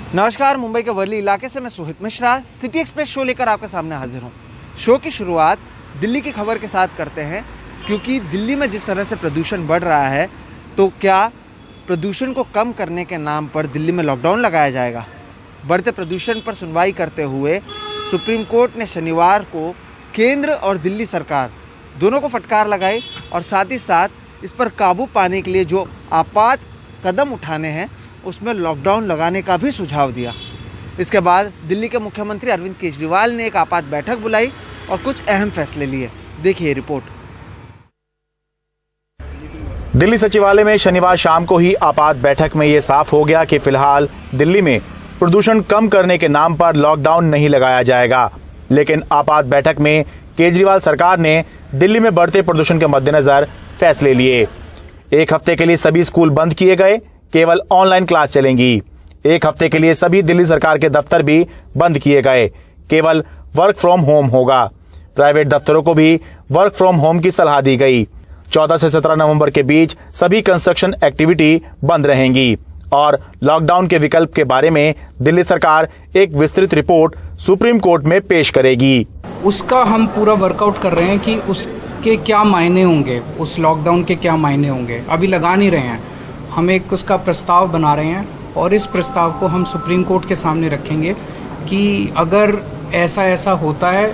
नमस्कार, मुंबई के वर्ली इलाके से मैं Sohit Mishra city express show लेकर आपके सामने हाजिर हूँ। शो की शुरुआत दिल्ली की खबर के साथ करते हैं, क्योंकि दिल्ली में जिस तरह से प्रदूषण बढ़ रहा है, तो क्या प्रदूषण को कम करने के नाम पर दिल्ली में लॉकडाउन लगाया जाएगा? बढ़ते प्रदूषण पर सुनवाई करते हुए सुप्रीम कोर्ट ने शनिवार को केंद्र और दिल्ली सरकार दोनों को फटकार लगाई और साथ ही साथ इस पर काबू पाने के लिए जो आपात कदम उठाने हैं उसमें लॉकडाउन लगाने का भी सुझाव दिया। इसके बाद दिल्ली के मुख्यमंत्री अरविंद केजरीवाल ने एक आपात बैठक बुलाई और कुछ अहम फैसले लिए। देखिए रिपोर्ट। दिल्ली सचिवालय में शनिवार शाम को ही आपात बैठक में ये साफ हो गया कि फिलहाल दिल्ली में प्रदूषण कम करने के नाम पर लॉकडाउन नहीं लगाया जाएगा। लेकिन आपात बैठक में केजरीवाल सरकार ने दिल्ली में बढ़ते प्रदूषण के मद्देनजर फैसले लिए। एक हफ्ते के लिए सभी स्कूल बंद किए गए, केवल ऑनलाइन क्लास चलेंगी। एक हफ्ते के लिए सभी दिल्ली सरकार के दफ्तर भी बंद किए गए, केवल वर्क फ्रॉम होम होगा। प्राइवेट दफ्तरों को भी वर्क फ्रॉम होम की सलाह दी गई। 14 से 17 नवंबर के बीच सभी कंस्ट्रक्शन एक्टिविटी बंद रहेंगी और लॉकडाउन के विकल्प के बारे में दिल्ली सरकार एक विस्तृत रिपोर्ट सुप्रीम कोर्ट में पेश करेगी। उसका हम पूरा वर्कआउट कर रहे हैं कि उसके क्या मायने होंगे, उस लॉकडाउन के क्या मायने होंगे। अभी लगा नहीं रहे हैं, हम एक उसका प्रस्ताव बना रहे हैं और इस प्रस्ताव को हम सुप्रीम कोर्ट के सामने रखेंगे कि अगर ऐसा होता है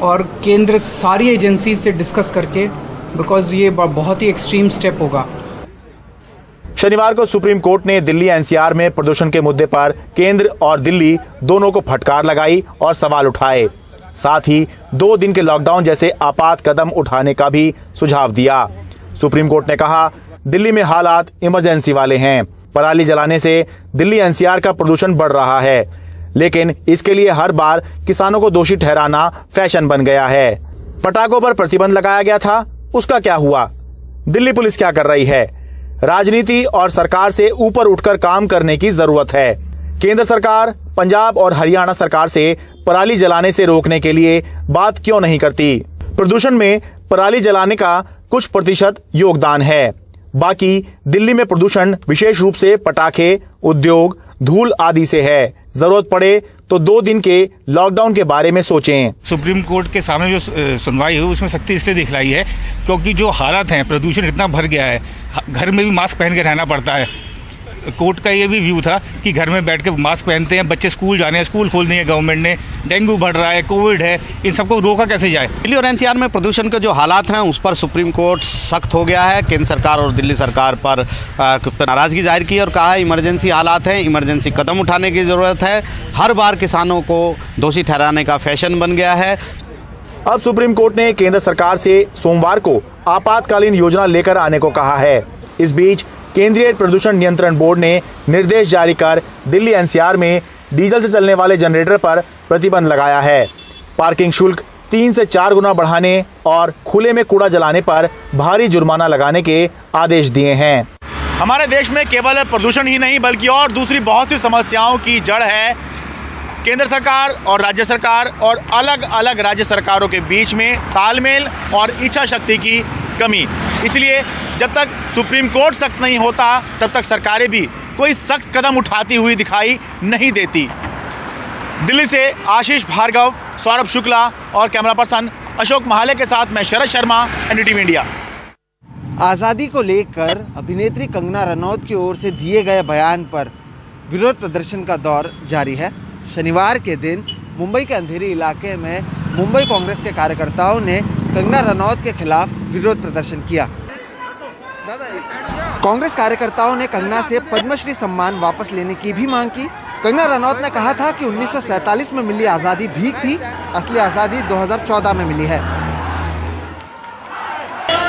और केंद्र सारी एजेंसी से डिस्कस करके, बिकॉज ये बहुत ही एक्सट्रीम स्टेप होगा। शनिवार को सुप्रीम कोर्ट ने दिल्ली एनसीआर में प्रदूषण के मुद्दे पर केंद्र और दिल्ली दोनों को फटकार लगाई और सवाल उठाए। साथ ही 2 दिन के लॉकडाउन जैसे आपात कदम उठाने का भी सुझाव दिया। सुप्रीम कोर्ट ने कहा, दिल्ली में हालात इमरजेंसी वाले हैं। पराली जलाने से दिल्ली एनसीआर का प्रदूषण बढ़ रहा है, लेकिन इसके लिए हर बार किसानों को दोषी ठहराना फैशन बन गया है। पटाखों पर प्रतिबंध लगाया गया था, उसका क्या हुआ? दिल्ली पुलिस क्या कर रही है? राजनीति और सरकार से ऊपर उठकर काम करने की जरूरत है। केंद्र सरकार पंजाब और हरियाणा सरकार से पराली जलाने से रोकने के लिए बात क्यों नहीं करती? प्रदूषण में पराली जलाने का कुछ प्रतिशत योगदान है, बाकी दिल्ली में प्रदूषण विशेष रूप से पटाखे, उद्योग, धूल आदि से है। जरूरत पड़े तो 2 दिन के लॉकडाउन के बारे में सोचें। सुप्रीम कोर्ट के सामने जो सुनवाई हुई उसमें सख्ती इसलिए दिखलाई है क्योंकि जो हालत हैं, प्रदूषण इतना भर गया है, घर में भी मास्क पहन के रहना पड़ता है। कोर्ट का ये भी व्यू था कि घर में बैठ के मास्क पहनते हैं, बच्चे स्कूल जाने हैं, स्कूल खोलनी है गवर्नमेंट ने, डेंगू बढ़ रहा है, कोविड है, इन सबको रोका कैसे जाए? दिल्ली और एनसीआर में प्रदूषण के जो हालात हैं उस पर सुप्रीम कोर्ट सख्त हो गया है। केंद्र सरकार और दिल्ली सरकार पर नाराजगी जाहिर की और कहा है इमरजेंसी हालात हैं, इमरजेंसी कदम उठाने की ज़रूरत है। हर बार किसानों को दोषी ठहराने का फैशन बन गया है। अब सुप्रीम कोर्ट ने केंद्र सरकार से सोमवार को आपातकालीन योजना लेकर आने को कहा है। इस बीच केंद्रीय प्रदूषण नियंत्रण बोर्ड ने निर्देश जारी कर दिल्ली एनसीआर में डीजल से चलने वाले जनरेटर पर प्रतिबंध लगाया है। पार्किंग शुल्क 3 से 4 गुना बढ़ाने और खुले में कूड़ा जलाने पर भारी जुर्माना लगाने के आदेश दिए हैं। हमारे देश में केवल प्रदूषण ही नहीं बल्कि और दूसरी बहुत सी समस्याओं की जड़ है केंद्र सरकार और राज्य सरकार और अलग अलग राज्य सरकारों के बीच में तालमेल और इच्छा शक्ति की कमी। इसलिए जब तक सुप्रीम कोर्ट सख्त नहीं होता तब तक सरकारें भी कोई सख्त कदम उठाती हुई दिखाई नहीं देती। दिल्ली से आशीष भार्गव, सौरभ शुक्ला और कैमरा पर्सन अशोक महाले के साथ मैं शरद शर्मा, एनडीटीवी इंडिया। आज़ादी को लेकर अभिनेत्री कंगना रनौत की ओर से दिए गए बयान पर विरोध प्रदर्शन का दौर जारी है। शनिवार के दिन मुंबई के अंधेरी इलाके में मुंबई कांग्रेस के कार्यकर्ताओं ने कंगना रनौत के खिलाफ विरोध प्रदर्शन किया। कांग्रेस कार्यकर्ताओं ने कंगना से पद्मश्री सम्मान वापस लेने की भी मांग की। कंगना रनौत ने कहा था कि 1947 में मिली आज़ादी भीख थी, असली आज़ादी 2014 में मिली है।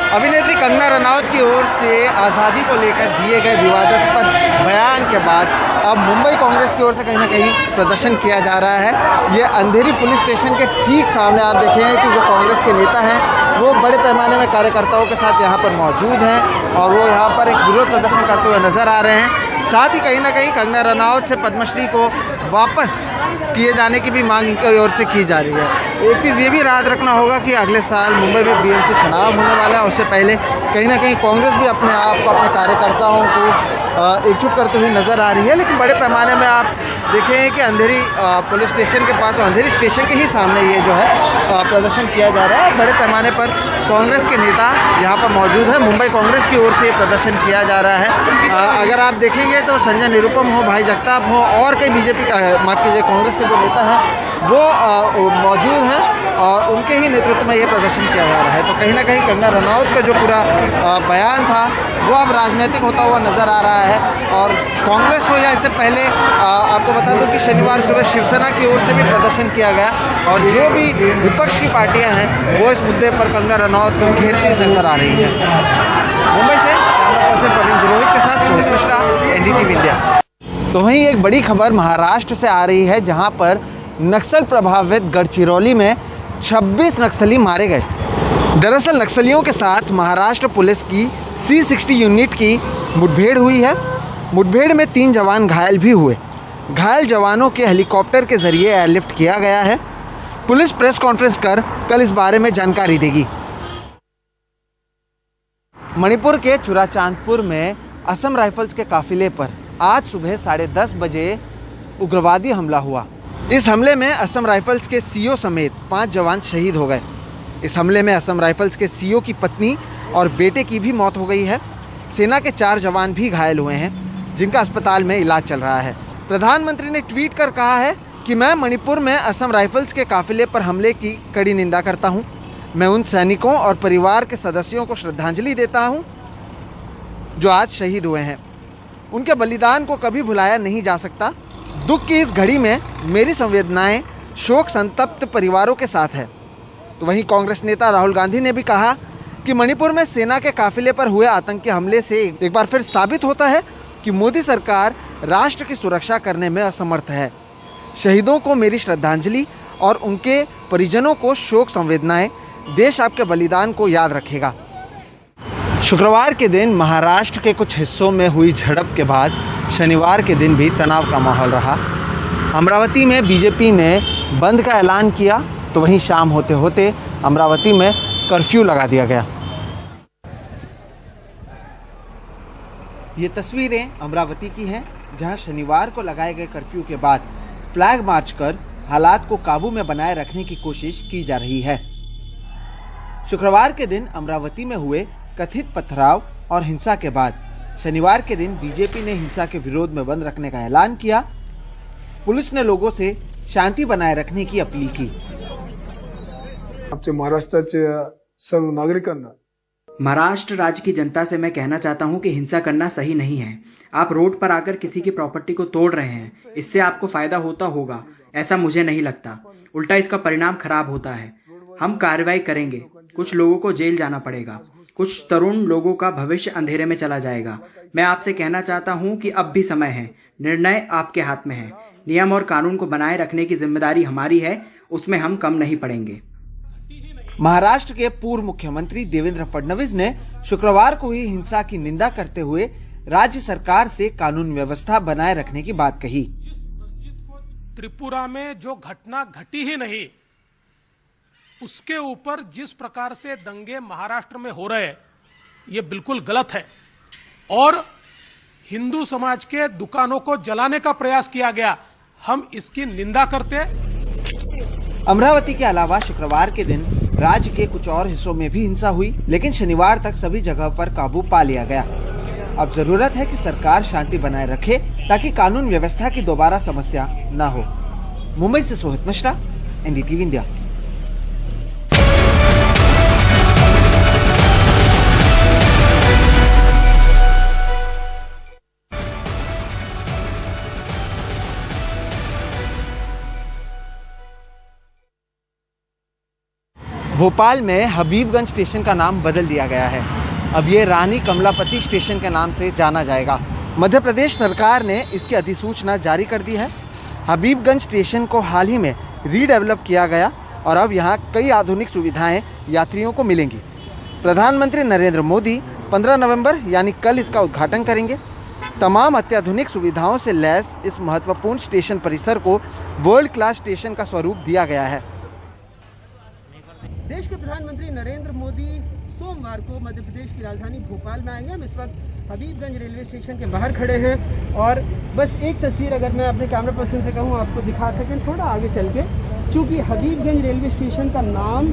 अभिनेत्री कंगना रनौत की ओर से आज़ादी को लेकर दिए गए विवादास्पद बयान के बाद अब मुंबई कांग्रेस की ओर से कहीं ना कहीं प्रदर्शन किया जा रहा है। ये अंधेरी पुलिस स्टेशन के ठीक सामने आप देखें कि जो कांग्रेस के नेता हैं वो बड़े पैमाने में कार्यकर्ताओं के साथ यहाँ पर मौजूद हैं और वो यहाँ पर एक विरोध प्रदर्शन करते हुए नजर आ रहे हैं। साथ ही कहीं ना कहीं कंगना रनौत से पद्मश्री को वापस किए जाने की भी मांग इनकी ओर से की जा रही है। एक चीज़ ये भी याद रखना होगा कि अगले साल मुंबई में बीएमसी चुनाव होने वाला है। उससे पहले कहीं ना कहीं कांग्रेस भी अपने आप को, अपने कार्यकर्ताओं को एकजुट करते हुए नज़र आ रही है। लेकिन बड़े पैमाने में आप देखें कि अंधेरी पुलिस स्टेशन के पास, अंधेरी स्टेशन के ही सामने ये जो है प्रदर्शन किया जा रहा है। बड़े पैमाने पर कांग्रेस के नेता यहाँ पर मौजूद है। मुंबई कांग्रेस की ओर से ये प्रदर्शन किया जा रहा है। अगर आप देखेंगे तो संजय निरुपम हो, भाई जगताप हो और कई बीजेपी का, माफ़ कीजिए, कांग्रेस के जो नेता हैं वो मौजूद हैं और उनके ही नेतृत्व में ये प्रदर्शन किया जा रहा है। तो कहीं ना कहीं कंगना रनौत का जो पूरा बयान था वो अब राजनीतिक होता हुआ नज़र आ रहा है। और कांग्रेस हो या इससे पहले आपको बता दूं कि शनिवार सुबह शिवसेना की ओर से भी प्रदर्शन किया गया और जो भी विपक्ष की पार्टियां हैं वो इस मुद्दे पर कंगना रनौत को घेरती नजर आ रही है। मुंबई से कैमरा पर्सन प्रवीण जिरोहित के साथ सोहित मिश्रा, एनडीटीवी इंडिया। तो वहीं एक बड़ी खबर महाराष्ट्र से आ रही है, जहां पर नक्सल प्रभावित गढ़चिरौली में 26 नक्सली मारे गए। दरअसल नक्सलियों के साथ महाराष्ट्र पुलिस की C60 यूनिट की मुठभेड़ हुई है। मुठभेड़ में 3 जवान घायल भी हुए। घायल जवानों के हेलीकॉप्टर के जरिए एयरलिफ्ट किया गया है। पुलिस प्रेस कॉन्फ्रेंस कर कल इस बारे में जानकारी देगी। मणिपुर के चुराचांदपुर में असम राइफल्स के काफिले पर आज सुबह 10:30 बजे उग्रवादी हमला हुआ। इस हमले में असम राइफल्स के सीओ समेत 5 जवान शहीद हो गए। इस हमले में असम राइफल्स के सीओ की पत्नी और बेटे की भी मौत हो गई है। सेना के 4 जवान भी घायल हुए हैं, जिनका अस्पताल में इलाज चल रहा है। प्रधानमंत्री ने ट्वीट कर कहा है कि मैं मणिपुर में असम राइफल्स के काफिले पर हमले की कड़ी निंदा करता हूं। मैं उन सैनिकों और परिवार के सदस्यों को श्रद्धांजलि देता हूं जो आज शहीद हुए हैं। उनके बलिदान को कभी भुलाया नहीं जा सकता। दुख की इस घड़ी में मेरी संवेदनाएं शोक संतप्त परिवारों के साथ है। तो वहीं कांग्रेस नेता राहुल गांधी ने भी कहा कि मणिपुर में सेना के काफिले पर हुए आतंकी हमले से एक बार फिर साबित होता है कि मोदी सरकार राष्ट्र की सुरक्षा करने में असमर्थ है। शहीदों को मेरी श्रद्धांजलि और उनके परिजनों को शोक संवेदनाएं। देश आपके बलिदान को याद रखेगा। शुक्रवार के दिन महाराष्ट्र के कुछ हिस्सों में हुई झड़प के बाद शनिवार के दिन भी तनाव का माहौल रहा। अमरावती में बीजेपी ने बंद का ऐलान किया, तो वहीं शाम होते होते अमरावती में कर्फ्यू लगा दिया गया। ये तस्वीरें अमरावती की हैं, जहां शनिवार को लगाए गए कर्फ्यू के बाद फ्लैग मार्च कर हालात को काबू में बनाए रखने की कोशिश की जा रही है। शुक्रवार के दिन अमरावती में हुए कथित पथराव और हिंसा के बाद शनिवार के दिन बीजेपी ने हिंसा के विरोध में बंद रखने का ऐलान किया। पुलिस ने लोगों से शांति बनाए रखने की अपील की। महाराष्ट्राच्या सर्व नागरिकांना, महाराष्ट्र राज्य की जनता से मैं कहना चाहता हूं कि हिंसा करना सही नहीं है। आप रोड पर आकर किसी की प्रॉपर्टी को तोड़ रहे हैं, इससे आपको फायदा होता होगा, ऐसा मुझे नहीं लगता। उल्टा इसका परिणाम खराब होता है। हम कार्रवाई करेंगे। कुछ लोगों को जेल जाना पड़ेगा। कुछ तरुण लोगों का भविष्य अंधेरे में चला जाएगा। मैं आपसे कहना चाहता हूं कि अब भी समय है। निर्णय आपके हाथ में है। नियम और कानून को बनाए रखने की जिम्मेदारी हमारी है, उसमें हम कम नहीं पड़ेंगे। महाराष्ट्र के पूर्व मुख्यमंत्री देवेंद्र फडणवीस ने शुक्रवार को हुई हिंसा की निंदा करते हुए राज्य सरकार से कानून व्यवस्था बनाए रखने की बात कही। त्रिपुरा में जो घटना घटी ही नहीं, उसके ऊपर जिस प्रकार से दंगे महाराष्ट्र में हो रहे हैं, ये बिल्कुल गलत है। और हिंदू समाज के दुकानों को जलाने का प्रयास किया गया, हम इसकी निंदा करते। अमरावती के अलावा शुक्रवार के दिन राज्य के कुछ और हिस्सों में भी हिंसा हुई, लेकिन शनिवार तक सभी जगह पर काबू पा लिया गया। अब जरूरत है कि सरकार शांति बनाए रखे ताकि कानून व्यवस्था की दोबारा समस्या न हो। मुंबई से सोहित मिश्रा, एनडीटीवी इंडिया। भोपाल में हबीबगंज स्टेशन का नाम बदल दिया गया है। अब ये रानी कमलापति स्टेशन के नाम से जाना जाएगा। मध्य प्रदेश सरकार ने इसकी अधिसूचना जारी कर दी है। हबीबगंज स्टेशन को हाल ही में रीडेवलप किया गया और अब यहाँ कई आधुनिक सुविधाएं यात्रियों को मिलेंगी। प्रधानमंत्री नरेंद्र मोदी 15 नवंबर यानी कल इसका उद्घाटन करेंगे। तमाम अत्याधुनिक सुविधाओं से लैस इस महत्वपूर्ण स्टेशन परिसर को वर्ल्ड क्लास स्टेशन का स्वरूप दिया गया है। देश के प्रधानमंत्री नरेंद्र मोदी सोमवार को मध्य प्रदेश की राजधानी भोपाल में आएंगे। हम इस वक्त हबीबगंज रेलवे स्टेशन के बाहर खड़े हैं और बस एक तस्वीर अगर मैं अपने कैमरा पर्सन से कहूँ आपको दिखा सकें थोड़ा आगे चल के, चूँकि हबीबगंज रेलवे स्टेशन का नाम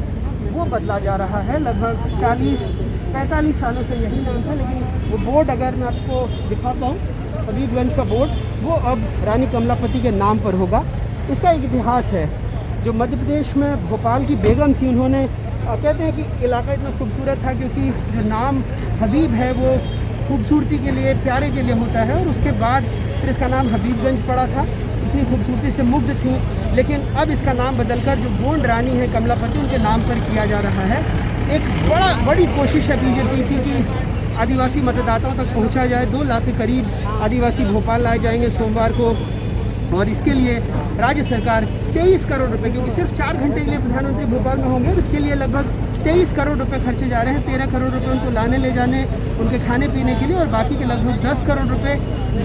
वो बदला जा रहा है। लगभग 40-45 सालों से यही नाम था, लेकिन वो बोर्ड अगर मैं आपको दिखाता हूँ, हबीबगंज का बोर्ड वो अब रानी कमलापति के नाम पर होगा। इसका एक इतिहास है। जो मध्य प्रदेश में भोपाल की बेगम थी, उन्होंने कहते हैं कि इलाका इतना खूबसूरत था क्योंकि जो नाम हबीब है वो खूबसूरती के लिए, प्यारे के लिए होता है, और उसके बाद फिर इसका नाम हबीबगंज पड़ा था। इतनी खूबसूरती से मुग्ध थी, लेकिन अब इसका नाम बदलकर जो गोंड रानी है कमलापति, उनके नाम पर किया जा रहा है। एक बड़ी कोशिश है बीजेपी की कि आदिवासी मतदाताओं तक पहुंचा जाए। 2 लाख के करीब आदिवासी भोपाल लाए जाएंगे सोमवार को, और इसके लिए राज्य सरकार 23 करोड़ रुपए, क्योंकि सिर्फ 4 घंटे के लिए प्रधानमंत्री भोपाल में होंगे, इसके लिए लगभग 23 करोड़ रुपए खर्चे जा रहे हैं। 13 करोड़ रुपए उनको लाने ले जाने, उनके खाने पीने के लिए, और बाकी के लगभग 10 करोड़ रुपए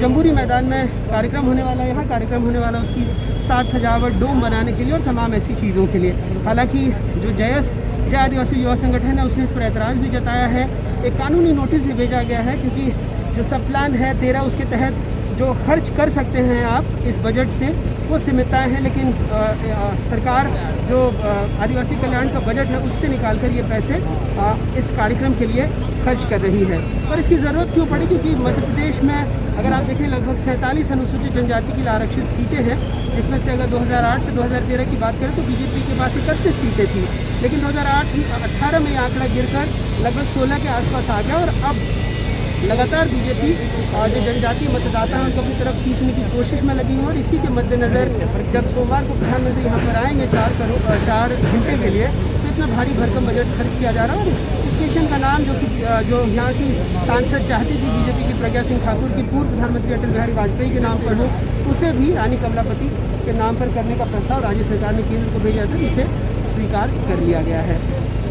जम्बूरी मैदान में कार्यक्रम होने वाला है, यहाँ कार्यक्रम होने वाला उसकी साज सजावट, डोम बनाने के लिए और तमाम ऐसी चीज़ों के लिए। हालांकि जो जय आदिवासी युवा संगठन है उसने इस पर ऐतराज़ भी जताया है। एक कानूनी नोटिस भी भेजा गया है, क्योंकि जो सब प्लान है 13, उसके तहत जो खर्च कर सकते हैं आप इस बजट से वो सीमितताएँ हैं, लेकिन सरकार जो आदिवासी कल्याण का बजट है उससे निकालकर ये पैसे इस कार्यक्रम के लिए खर्च कर रही है। और इसकी ज़रूरत क्यों पड़ी? क्योंकि मध्य प्रदेश में अगर आप देखें लगभग 47 अनुसूचित जनजाति के लिए आरक्षित सीटें हैं, जिसमें से अगर 2008 से 2013 की बात करें तो बीजेपी के पास 31 सीटें थी, लेकिन 2018 में ये आंकड़ा गिरकर लगभग 16 के आसपास आ गया, और अब लगातार बीजेपी जो जनजातीय मतदाता हैं उनको अपनी तरफ खींचने की कोशिश में लगी है। और इसी के मद्देनज़र जब सोमवार को प्रधानमंत्री यहाँ पर आएंगे 4 घंटे के लिए, तो इतना भारी भरकम बजट खर्च किया जा रहा है। और स्टेशन का नाम जो यहाँ की सांसद चाहती थी बीजेपी की प्रज्ञा सिंह ठाकुर की, पूर्व प्रधानमंत्री अटल बिहारी वाजपेयी के नाम पर हो, उसे भी रानी कमलापति के नाम पर करने का प्रस्ताव राज्य सरकार ने केंद्र को भेजा था, जिसे स्वीकार कर लिया गया है।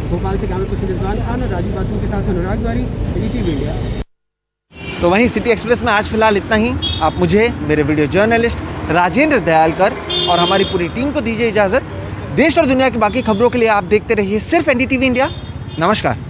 भोपाल से कैमरा पर्सन रिजवान खान और राजीव बाथू के साथ अनुराग द्वारी, NDTV इंडिया। तो वहीं सिटी एक्सप्रेस में आज फिलहाल इतना ही। आप मुझे, मेरे वीडियो जर्नलिस्ट राजेंद्र दयालकर और हमारी पूरी टीम को दीजिए इजाज़त। देश और दुनिया की बाकी खबरों के लिए आप देखते रहिए सिर्फ NDTV इंडिया। नमस्कार।